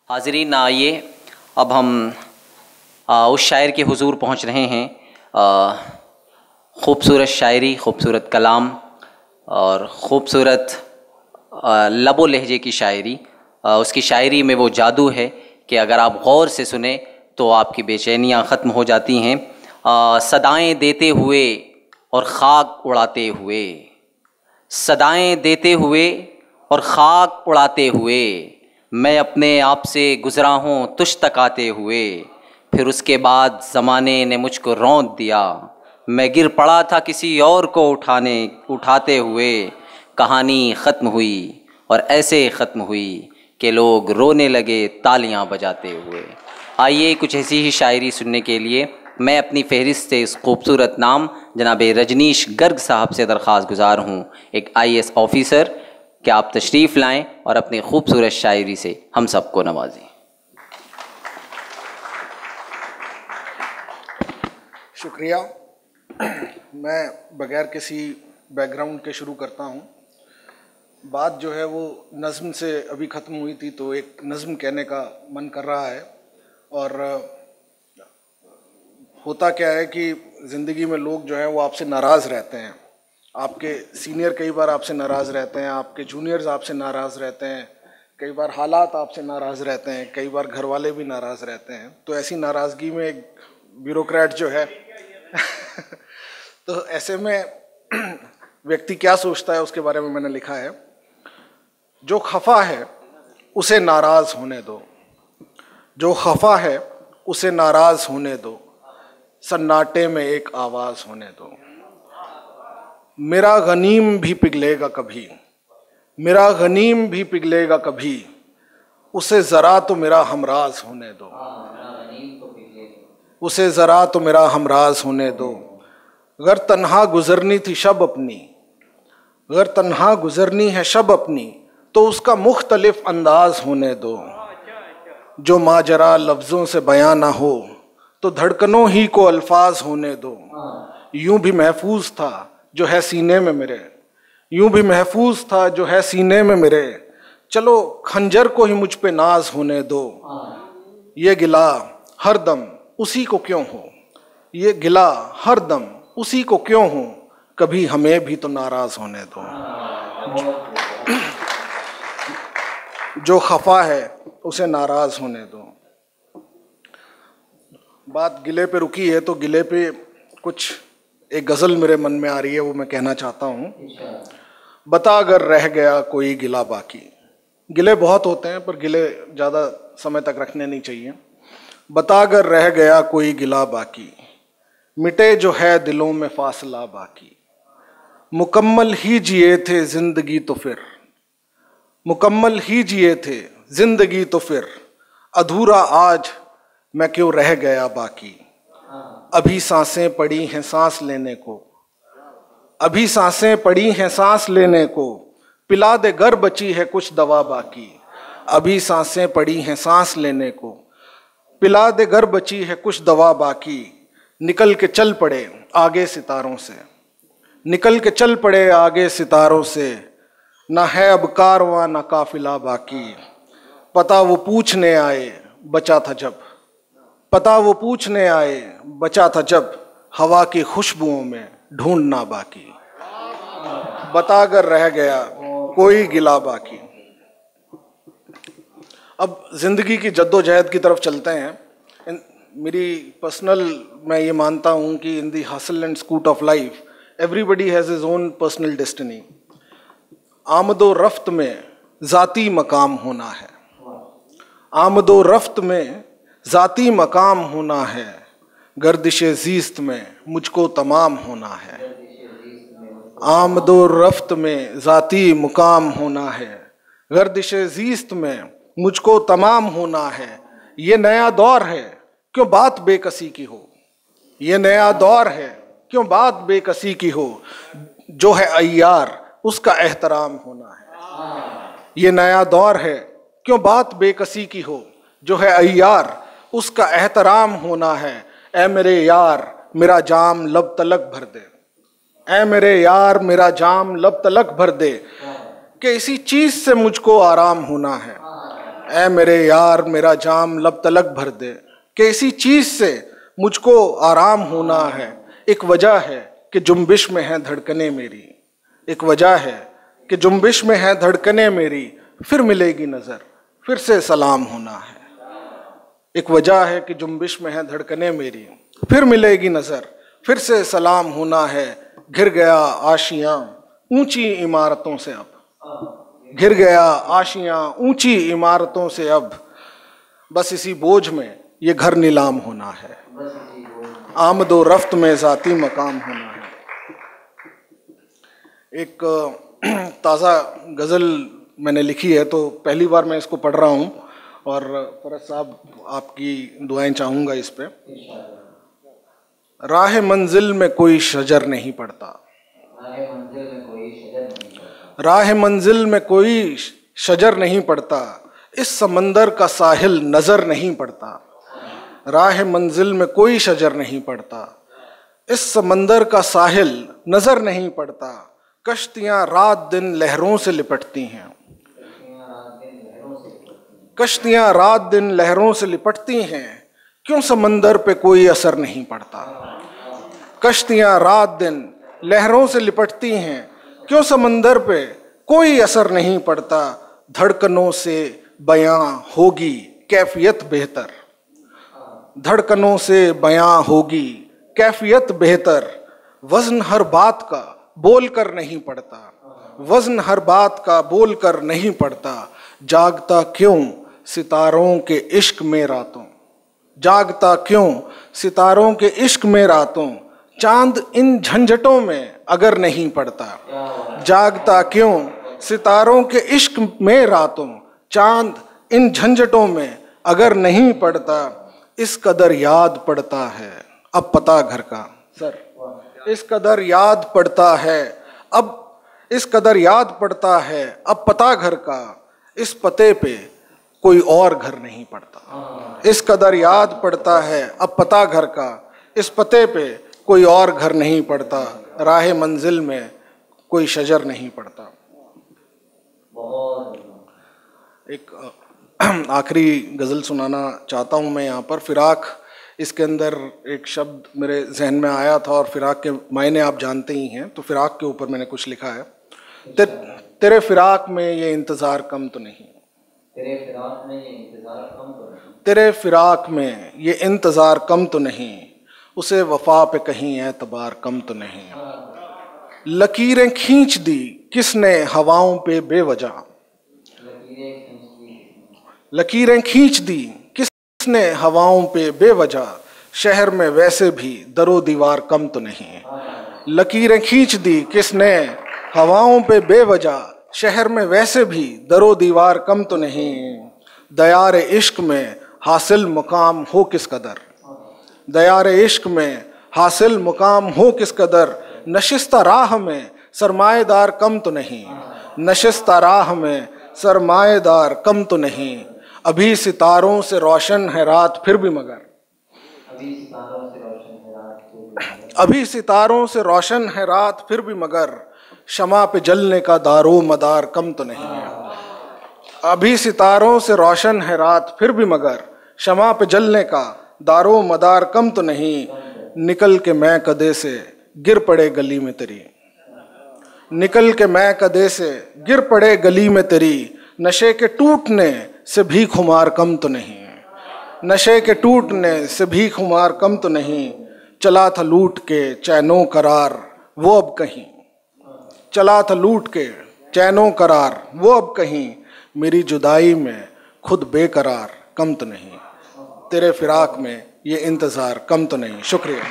हाज़रीन, आइए अब हम उस शायर के हुजूर पहुंच रहे हैं। ख़ूबसूरत शायरी, ख़ूबसूरत कलाम और ख़ूबसूरत लबो लहजे की शायरी। उसकी शायरी में वो जादू है कि अगर आप गौर से सुने तो आपकी बेचैनियाँ ख़त्म हो जाती हैं। सदाएँ देते हुए और ख़ाक उड़ाते हुए, सदाएँ देते हुए और ख़ाक उड़ाते हुए, मैं अपने आप से गुज़रा हूँ तुझ तक आते हुए। फिर उसके बाद ज़माने ने मुझको रौंद दिया, मैं गिर पड़ा था किसी और को उठाते हुए। कहानी ख़त्म हुई और ऐसे ख़त्म हुई कि लोग रोने लगे तालियां बजाते हुए। आइए कुछ ऐसी ही शायरी सुनने के लिए मैं अपनी फहरिस्त से इस खूबसूरत नाम जनाब रजनीश गर्ग साहब से दरख्वास्त गुजार हूँ, एक IAS ऑफ़िसर, कि आप तशरीफ़ लाएं और अपनी खूबसूरत शायरी से हम सबको नवाजें। शुक्रिया। मैं बगैर किसी बैकग्राउंड के शुरू करता हूँ। बात जो है वो नज़्म से अभी ख़त्म हुई थी, तो एक नज़्म कहने का मन कर रहा है। और होता क्या है कि ज़िंदगी में लोग जो है वो आपसे नाराज़ रहते हैं। आपके सीनियर कई बार आपसे नाराज़ रहते हैं, आपके जूनियर्स आपसे नाराज़ रहते हैं, कई बार हालात आपसे नाराज़ रहते हैं, कई बार घर वाले भी नाराज़ रहते हैं। तो ऐसी नाराज़गी में एक ब्यूरोक्रेट जो है तो ऐसे में व्यक्ति क्या सोचता है उसके बारे में मैंने लिखा है। जो खफा है उसे नाराज़ होने दो, जो खफा है उसे नाराज़ होने दो, सन्नाटे में एक आवाज़ होने दो। मेरा गनीम भी पिघलेगा कभी, मेरा गनीम भी पिघलेगा कभी, उसे ज़रा तो मेरा हमराज होने दो, उसे ज़रा तो मेरा हमराज होने दो। अगर तन्हा गुज़रनी थी शब अपनी, अगर तन्हा गुज़रनी है शब अपनी, तो उसका मुख्तलिफ अंदाज होने दो। जो माजरा लफ्ज़ों से बयां ना हो तो धड़कनों ही को अल्फाज होने दो। यूं भी महफूज था जो है सीने में मेरे, यूं भी महफूज था जो है सीने में मेरे, चलो खंजर को ही मुझ पे नाज होने दो। ये गिला हर दम उसी को क्यों हो, ये गिला हर दम उसी को क्यों हो, कभी हमें भी तो नाराज होने दो। जो खफा है उसे नाराज होने दो। बात गिले पे रुकी है, तो गिले पे कुछ एक गज़ल मेरे मन में आ रही है, वो मैं कहना चाहता हूँ। बता अगर रह गया कोई गिला बाकी। गिले बहुत होते हैं पर गिले ज़्यादा समय तक रखने नहीं चाहिए। बता अगर रह गया कोई गिला बाकी, मिटे जो है दिलों में फासला बाकी। मुकम्मल ही जिए थे जिंदगी तो फिर, मुकम्मल ही जिए थे जिंदगी तो फिर, अधूरा आज मैं क्यों रह गया बाकी। अभी सांसें पड़ी हैं सांस लेने को, अभी सांसें पड़ी हैं सांस लेने को, पिला दे गर बची है कुछ दवा बाकी। अभी सांसें पड़ी हैं सांस लेने को, पिला दे गर बची है कुछ दवा बाकी। निकल के चल पड़े आगे सितारों से, निकल के चल पड़े आगे सितारों से, ना है अब कारवां ना काफिला बाकी। पता वो पूछने आए बचा था जब, पता वो पूछने आए बचा था जब, हवा की खुशबुओं में ढूंढना बाकी। बता कर रह गया कोई गिला बाकी। अब जिंदगी की जद्दोजहद की तरफ चलते हैं। मेरी पर्सनल, मैं ये मानता हूँ कि in the hustle and scoot of life everybody has his own personal destiny. आमदो रफ्त में ज़ाती मकाम होना है, आमदो रफ्त में ज़ाती मकाम होना है, गर्दिशे ज़ीस्त में मुझको तमाम होना है। आमदो रफ्त में ज़ाती मुकाम होना है, गर्दिशे ज़ीस्त में मुझको तमाम होना है। ये नया दौर है क्यों बात बेकसी की हो, ये नया दौर है क्यों बात बेकसी की हो, जो है अय्यार उसका एहतराम होना है। ये नया दौर है क्यों बात बेकसी की हो, जो है अय्यार उसका एहतराम होना है। ऐ मेरे यार मेरा जाम लब तलक भर दे, ऐ मेरे यार मेरा जाम लब तलक भर दे, कि इसी चीज से मुझको आराम होना है। ऐ मेरे यार मेरा जाम लब तलक भर दे, कि इसी चीज से मुझको आराम होना है। एक वजह है कि जुम्बिश में है धड़कने मेरी, एक वजह है कि जुम्बिश में है धड़कने मेरी, फिर मिलेगी नजर फिर से सलाम होना है। एक वजह है कि जुम्बिश में है धड़कने मेरी, फिर मिलेगी नजर फिर से सलाम होना है। घिर गया आशियां ऊंची इमारतों से अब, घिर गया आशियां ऊंची इमारतों से अब, बस इसी बोझ में ये घर नीलाम होना है। आमदो रफ्त में जाती मकाम होना है। एक ताज़ा गज़ल मैंने लिखी है, तो पहली बार मैं इसको पढ़ रहा हूँ और फरज साहब आपकी दुआएं चाहूँगा इस पे। राह मंजिल में कोई शजर नहीं पड़ता, राह मंजिल में कोई शजर नहीं पड़ता, इस समंदर का साहिल नजर नहीं पड़ता। राह मंजिल में कोई शजर नहीं पड़ता, इस समंदर का साहिल नजर नहीं पड़ता। कश्तियां रात दिन लहरों से लिपटती हैं, कश्तियां रात दिन लहरों से लिपटती हैं, क्यों समंदर पे कोई असर नहीं पड़ता। कश्तियां रात दिन लहरों से लिपटती हैं, क्यों समंदर पे कोई असर नहीं पड़ता। धड़कनों से बयां होगी कैफियत बेहतर, धड़कनों से बयां होगी कैफियत बेहतर। वज़न हर बात का बोल कर नहीं पड़ता, वज़न हर बात का बोल कर नहीं पड़ता। जागता क्यों सितारों के इश्क में रातों, जागता क्यों सितारों के इश्क में रातों, चांद इन झंझटों में अगर नहीं पड़ता। जागता क्यों सितारों के इश्क में रातों, चांद इन झंझटों में अगर नहीं पड़ता। इस कदर याद पड़ता है अब पता घर का, सर इस कदर याद पड़ता है अब, इस कदर याद पड़ता है अब पता घर का, इस पते पे कोई और घर नहीं पड़ता। इस कदर याद पड़ता है अब पता घर का, इस पते पे कोई और घर नहीं पड़ता। राह मंजिल में कोई शजर नहीं पड़ता। एक आखिरी गज़ल सुनाना चाहता हूँ मैं यहाँ पर। फिराक, इसके अंदर एक शब्द मेरे जहन में आया था और फिराक के मायने आप जानते ही हैं, तो फिराक के ऊपर मैंने कुछ लिखा है। तेरे फिराक में ये इंतज़ार कम तो नहीं, तेरे फिराक में ये इंतज़ार कम तो नहीं, तेरे फिराक में ये इंतज़ार कम तो नहीं, उसे वफा पे कहीं एतबार कम तो नहीं। लकीरें खींच दी किसने हवाओं पे बेवजह, लकीरें खींच दी किसने हवाओं पे बेवजह, शहर में वैसे भी दरो दीवार कम तो नहीं। लकीरें खींच दी किसने हवाओं पे बेवजह, शहर में वैसे भी दरो दीवार कम तो नहीं। दयार इश्क में हासिल मुकाम हो किस कदर, दयार इश्क में हासिल मुकाम हो किस कदर, नशिस्ता राह में सरमाएदार कम तो नहीं, नशिस्ता राह में सरमाएदार कम तो नहीं। अभी सितारों से रोशन है रात फिर भी मगर, अभी सितारों से रोशन है रात फिर भी मगर, शमा पे जलने का दारो मदार कम तो नहीं। अभी सितारों से रोशन है रात फिर भी मगर, शमा पे जलने का दारो मदार कम तो नहीं। निकल के मैं कदे से गिर पड़े गली में तेरी, निकल के मैं कदे से गिर पड़े गली में तेरी, नशे के टूटने से भी खुमार कम तो नहीं, नशे के टूटने से भी खुमार कम तो नहीं। चला था लूट के चैनो करार वो अब कहीं, चला था लूट के चैनो करार वो अब कहीं, मेरी जुदाई में खुद बेकरार कम तो नहीं। तेरे फिराक में ये इंतज़ार कम तो नहीं। शुक्रिया।